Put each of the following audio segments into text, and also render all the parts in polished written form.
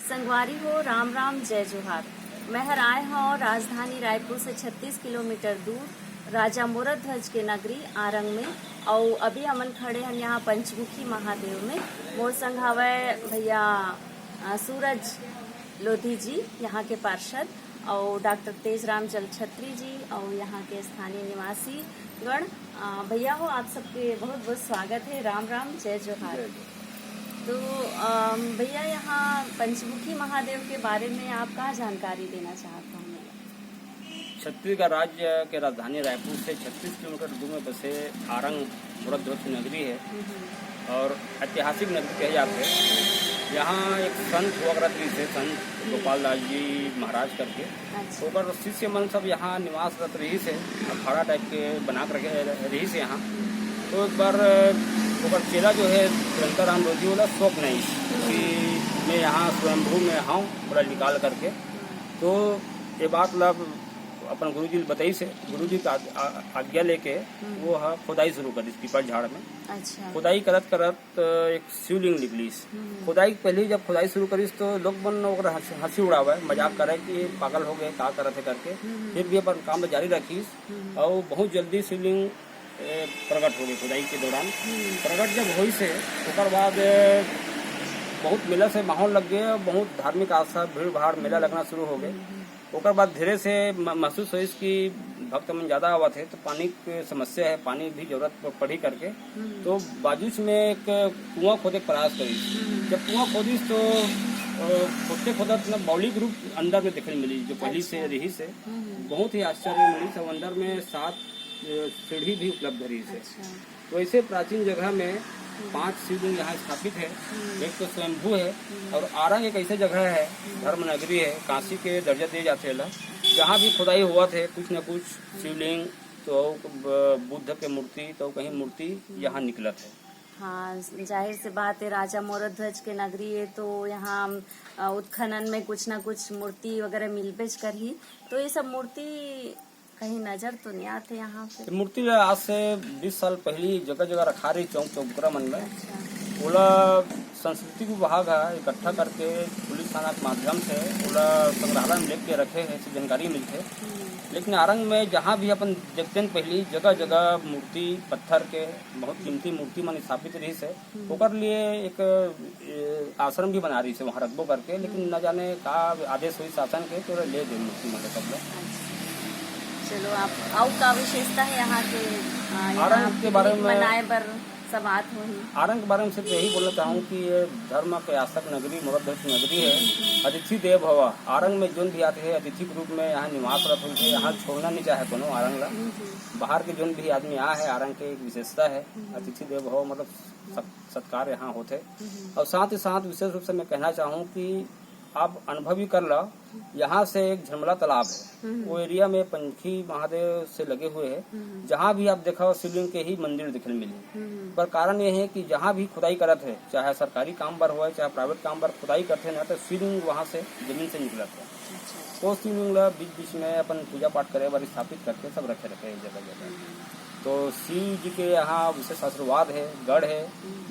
संगवारी हो, राम राम जय जोहार। महर आए हैं राजधानी रायपुर से 36 किलोमीटर दूर राजा मोरध्वज के नगरी आरंग में। और अभी हमन खड़े हैं यहाँ पंचमुखी महादेव में। मोर संघावे भैया सूरज लोधी जी यहाँ के पार्षद और डॉक्टर तेजराम जलछत्री जी और यहाँ के स्थानीय निवासी गण। भैया हो, आप सबके बहुत बहुत स्वागत है। राम राम जय जोहार। तो भैया यहाँ पंचमुखी महादेव के बारे में आप क्या जानकारी देना चाहता हूँ? छत्तीसगढ़ राज्य के राजधानी रायपुर से 36 किलोमीटर दूर में बसे आरंग मोरध्वज की नगरी है और ऐतिहासिक नगरी कही जाती है। यहाँ एक संत हुआ करते थे, संत गोपाल दास जी महाराज करके। ओकर शिष्य मन सब यहाँ निवासरत रही से, अखाड़ा टाइप के बना कर रखे रही से यहाँ। तो एक बार ओकर चेला जो है शांताराम रोजी वाला स्वप्न है कि मैं यहाँ स्वयंभू में हूँ पूरा निकाल करके। तो ये बात मतलब अपन गुरु जी बताई से, गुरु जी का आज्ञा लेके वो खुदाई शुरू कर दी पीपल झाड़ में। अच्छा। खुदाई करत करत एक शिवलिंग निकली। खुदाई पहले जब खुदाई शुरू करी तो लोग मन हंसी उड़ावे, मजाक करे कि पागल हो गए क्या करते करके। फिर भी अपन काम जारी रखी और बहुत जल्दी शिवलिंग प्रकट हो गई। खुदाई के दौरान प्रकट जब हुई से उसके बाद बहुत मेला से माहौल लग गया, बहुत धार्मिक आस्था भीड़ भाड़ मेला लगना शुरू हो गए। उसके बाद धीरे से महसूस हुई कि भक्त मन ज्यादा आवा थे तो पानी की समस्या है, पानी भी जरूरत पड़ी करके। तो बाजूस में एक कुआं खोदे प्रयास करी। जब कुआं खोदी तो खोदते खोदत बौली ग्रुप अंदर में देखने मिली जो पहली से रही से बहुत ही आश्चर्य मिली। सब अंदर में 7 सीढ़ी भी उपलब्ध रही है। तो ऐसे प्राचीन जगह में 5 शिवलिंग यहाँ स्थापित है। एक तो स्वयंभू है और आरंग एक ऐसी जगह है, धर्म नगरी है, काशी के दर्जा दिए जाते हैं। जहाँ भी खुदाई हुआ थे कुछ न कुछ शिवलिंग, तो बुद्ध के मूर्ति, तो कहीं मूर्ति यहाँ निकलत है। हाँ, जाहिर सी बात है, राजा मोरध्वज के नगरी है तो यहाँ उत्खनन में कुछ न कुछ मूर्ति वगैरह मिलबेच कर ही। तो ये सब मूर्ति कहीं नजर तो नहीं आते यहाँ पे। मूर्ति आज से 20 साल पहले जगह जगह रखा रही चौक चौकरा मन में। ओला संस्कृति विभाग है इकट्ठा करके पुलिस थाना के माध्यम से ओला संग्रहालय में लेके रखे हैं, ऐसी जानकारी मिलते। लेकिन आरंग में जहाँ भी अपन देखते हैं पहले जगह जगह मूर्ति पत्थर के बहुत कीमती मूर्ति मन स्थापित रही से। ओकर लिए एक आश्रम भी बना रही से वहाँ रखबो करके। लेकिन न जाने का आदेश हुई शासन के तो ले दे मूर्ति मन सब लोग। चलो, आप आउ का विशेषता है यहाँ के आरंग के बारे में मनाए बर सब बात हो। आरंग के बारे में सिर्फ यही बोलना चाहूँ कि ये धर्म के आसक नगरी मोरध्वज नगरी है। अतिथि देव भव। आरंग में जोन भी आते हैं अतिथि के रूप में यहाँ निवासरत होते हैं। यहाँ छोड़ना नहीं चाहे कोनो आरंग ला। बाहर के जोन भी आदमी आए हैं, आरंग के एक विशेषता है अतिथि देव भव, मतलब सत्कार यहाँ होते। और साथ ही साथ विशेष रूप से मैं कहना चाहूँ कि आप अनुभव भी कर लो, यहाँ से एक झरमला तालाब है, वो एरिया में पंचमुखी महादेव से लगे हुए है। जहाँ भी आप देखो शिवलिंग के ही मंदिर दिखने मिले। पर कारण ये है कि जहाँ भी खुदाई करते है, चाहे सरकारी काम पर हो चाहे प्राइवेट काम पर खुदाई करते ना, तो शिवलिंग वहाँ से जमीन से निकलता है। तो शिवलिंग बीच बीच में अपन पूजा पाठ करे बार स्थापित करके सब रखे जगह जगह। तो शिव जी के यहाँ विशेष आशीर्वाद है, गढ़ है,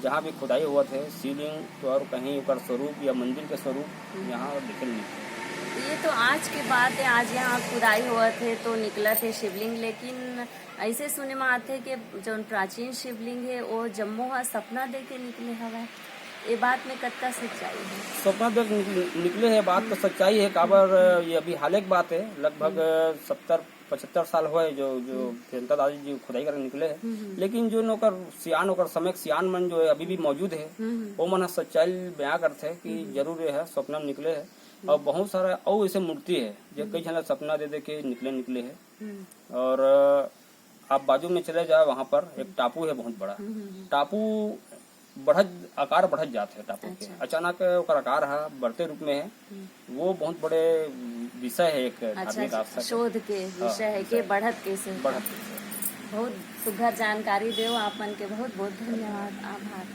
जहाँ भी खुदाई हुआ थे शिवलिंग तो और कहीं ऊपर स्वरूप या मंदिर के स्वरूप यहाँ दिखने मिलते। ये तो आज की बात है, आज यहाँ खुदाई हुआ थे तो निकला थे शिवलिंग। लेकिन ऐसे सुने में आते कि जो प्राचीन शिवलिंग है वो जम्मू हा सपना दे के निकले हवा। ये बात में कत्ता सच्चाई है? सपना दे निकले है, बात तो सच्चाई है। काबर ये अभी हाल एक बात है, लगभग 70-75 साल हुए जो जनता दादी जी खुदाई कर निकले हैं। लेकिन जो नौकर सियान होकर समय सियान मन जो है अभी भी मौजूद है, वो मन सच्चाई बयां करते हैं कि जरूर ये है सपना निकले है। और बहुत सारा और ऐसे मूर्ति है जो कई जन सपना दे दे के निकले है। और आप बाजू में चले जाए, वहाँ पर एक टापू है बहुत बड़ा। टापू आकार बढ़त जाते हैं टापू के। अचानक ओकर आकार है बढ़ते रूप में है। वो बहुत बड़े विषय है, एक धार्मिक आस्था शोध के विषय है कि बढ़त कैसे। बहुत सुघर जानकारी दो आपन के, बहुत बहुत धन्यवाद, आभार।